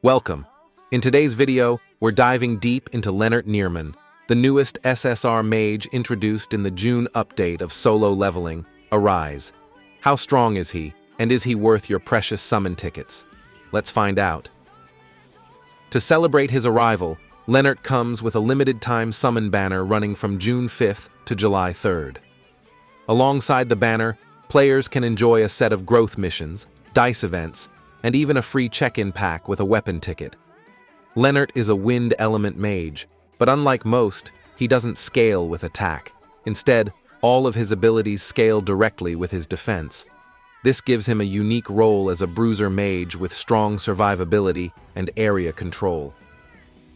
Welcome. In today's video, we're diving deep into Lennart Niermann, the newest SSR Mage introduced in the June update of solo leveling, Arise. How strong is he, and is he worth your precious summon tickets? Let's find out. To celebrate his arrival, Lennart comes with a limited-time summon banner running from June 5th to July 3rd. Alongside the banner, players can enjoy a set of growth missions, dice events, and even a free check-in pack with a weapon ticket. Lennart is a wind element mage, but unlike most, he doesn't scale with attack. Instead, all of his abilities scale directly with his defense. This gives him a unique role as a bruiser mage with strong survivability and area control.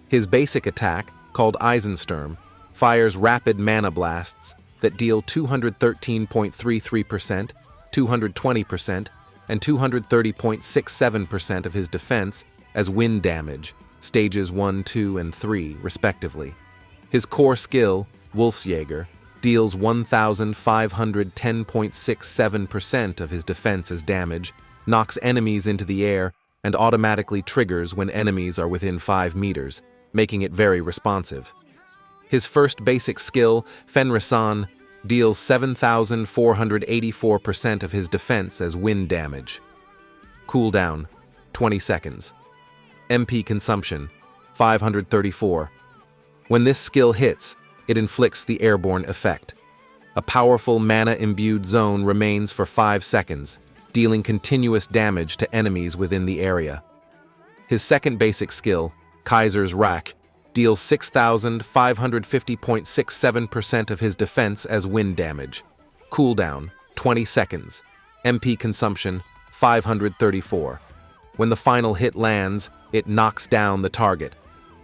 His basic attack, called Eisensturm, fires rapid mana blasts that deal 213.33%, 220%, and 230.67% of his defense as wind damage, stages 1, 2, and 3, respectively. His core skill, Wolfsjäger, deals 1,510.67% of his defense as damage, knocks enemies into the air, and automatically triggers when enemies are within 5 meters, making it very responsive. His first basic skill, Fenrisson, deals 7,484% of his defense as wind damage. Cooldown, 20 seconds. MP consumption, 534. When this skill hits, it inflicts the airborne effect. A powerful mana-imbued zone remains for 5 seconds, dealing continuous damage to enemies within the area. His second basic skill, Kaiser's Rack, deals 6,550.67% of his defense as wind damage. Cooldown, 20 seconds. MP consumption, 534. When the final hit lands, it knocks down the target.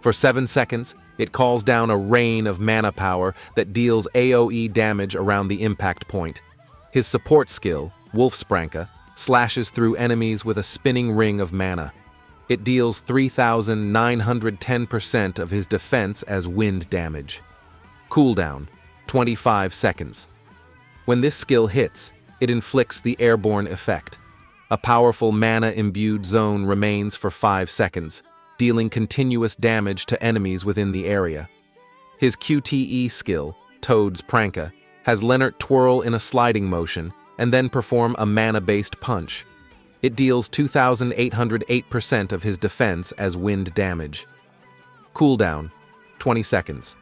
For 7 seconds, it calls down a rain of mana power that deals AoE damage around the impact point. His support skill, Wolfspranke, slashes through enemies with a spinning ring of mana. It deals 3,910% of his defense as wind damage. Cooldown, 25 seconds. When this skill hits, it inflicts the airborne effect. A powerful mana-imbued zone remains for 5 seconds, dealing continuous damage to enemies within the area. His QTE skill, Toad's Pranke, has Lennart twirl in a sliding motion and then perform a mana-based punch. It deals 2,808% of his defense as wind damage. Cooldown, 20 seconds.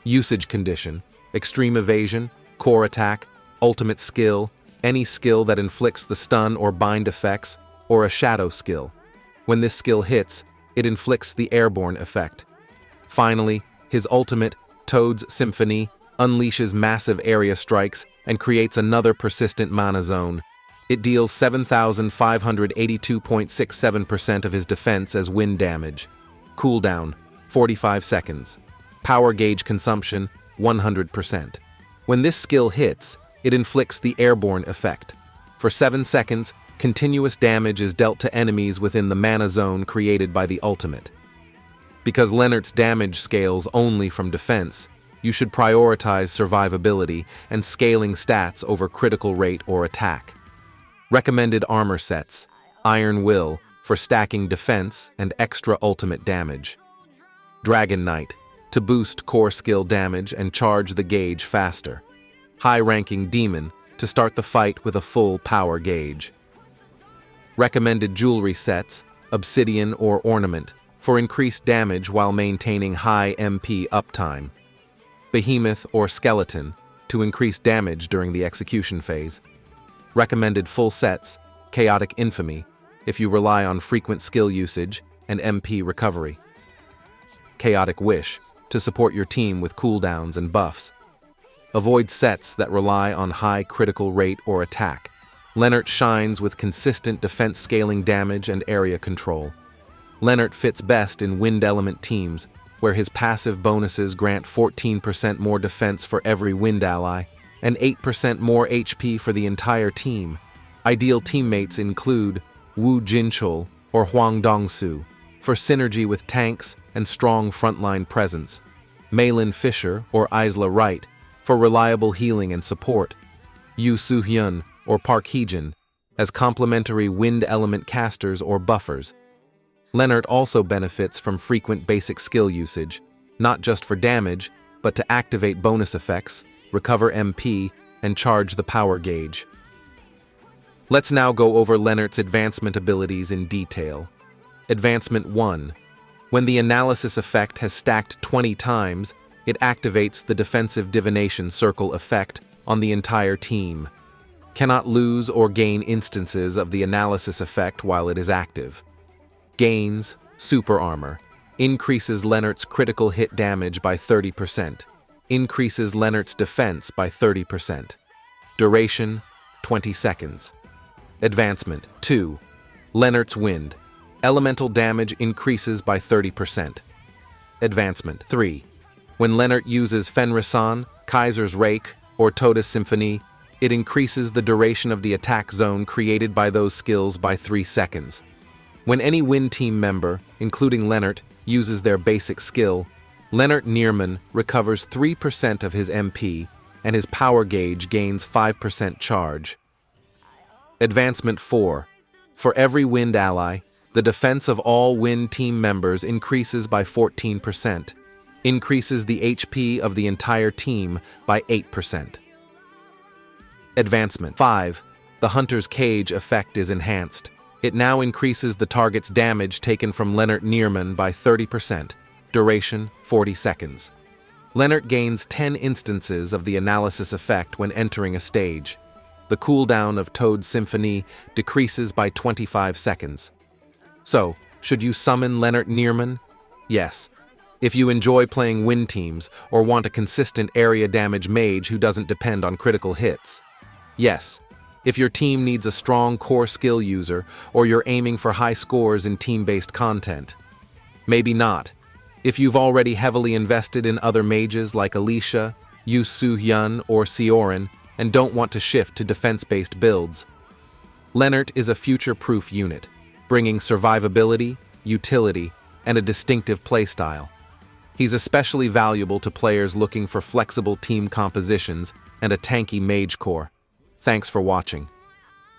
Usage condition, extreme evasion, core attack, ultimate skill, any skill that inflicts the stun or bind effects, or a shadow skill. When this skill hits, it inflicts the airborne effect. Finally, his ultimate, Toad's Symphony, unleashes massive area strikes and creates another persistent mana zone. It deals 7,582.67% of his defense as wind damage. Cooldown, 45 seconds. Power gauge consumption, 100%. When this skill hits, it inflicts the airborne effect. For 7 seconds, continuous damage is dealt to enemies within the mana zone created by the ultimate. Because Lennart's damage scales only from defense, you should prioritize survivability and scaling stats over critical rate or attack. Recommended armor sets, Iron Will for stacking defense and extra ultimate damage. Dragon Knight to boost core skill damage and charge the gauge faster. High-ranking Demon to start the fight with a full power gauge. Recommended jewelry sets, Obsidian or Ornament, for increased damage while maintaining high MP uptime. Behemoth or Skeleton to increase damage during the execution phase. Recommended full sets, Chaotic Infamy, if you rely on frequent skill usage and MP recovery. Chaotic Wish, to support your team with cooldowns and buffs. Avoid sets that rely on high critical rate or attack. Lennart shines with consistent defense scaling damage and area control. Lennart fits best in wind element teams, where his passive bonuses grant 14% more defense for every wind ally, and 8% more HP for the entire team. Ideal teammates include Wu Jinchul or Huang Dongsu, for synergy with tanks and strong frontline presence. Malin Fisher or Isla Wright, for reliable healing and support. Yu Soo-hyun or Park Hee-jin, as complementary wind element casters or buffers. Lennart also benefits from frequent basic skill usage, not just for damage, but to activate bonus effects, recover MP, and charge the power gauge. Let's now go over Lennart's advancement abilities in detail. Advancement 1. When the analysis effect has stacked 20 times, it activates the defensive divination circle effect on the entire team. Cannot lose or gain instances of the analysis effect while it is active. Gains, super armor. Increases Lennart's critical hit damage by 30%. Increases Lennart's defense by 30%. Duration, 20 seconds. Advancement 2. Lennart's Wind. Elemental damage increases by 30%. Advancement 3. When Lennart uses Fenrisan, Kaiser's Rake, or Toda's Symphony, it increases the duration of the attack zone created by those skills by 3 seconds. When any Wind team member, including Lennart, uses their basic skill, Lennart Niermann recovers 3% of his MP, and his power gauge gains 5% charge. Advancement 4. For every Wind ally, the defense of all Wind team members increases by 14%, increases the HP of the entire team by 8%. Advancement 5. The Hunter's Cage effect is enhanced. It now increases the target's damage taken from Lennart Niermann by 30%, duration 40 seconds. Lennart gains 10 instances of the analysis effect when entering a stage. The cooldown of Toad's Symphony decreases by 25 seconds. So, should you summon Lennart Niermann? Yes. If you enjoy playing Wind teams or want a consistent area damage mage who doesn't depend on critical hits. Yes. If your team needs a strong core skill user or you're aiming for high scores in team-based content. Maybe not. If you've already heavily invested in other mages like Alicia, Yu Su-hyun, or Sioran, and don't want to shift to defense-based builds. Lennart is a future-proof unit, bringing survivability, utility, and a distinctive playstyle. He's especially valuable to players looking for flexible team compositions and a tanky mage core. Thanks for watching.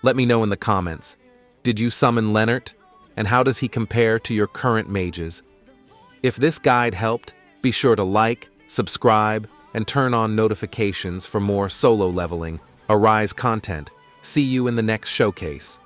Let me know in the comments, did you summon Lennart, and how does he compare to your current mages? If this guide helped, be sure to like, subscribe, and turn on notifications for more solo leveling, Arise content. See you in the next showcase.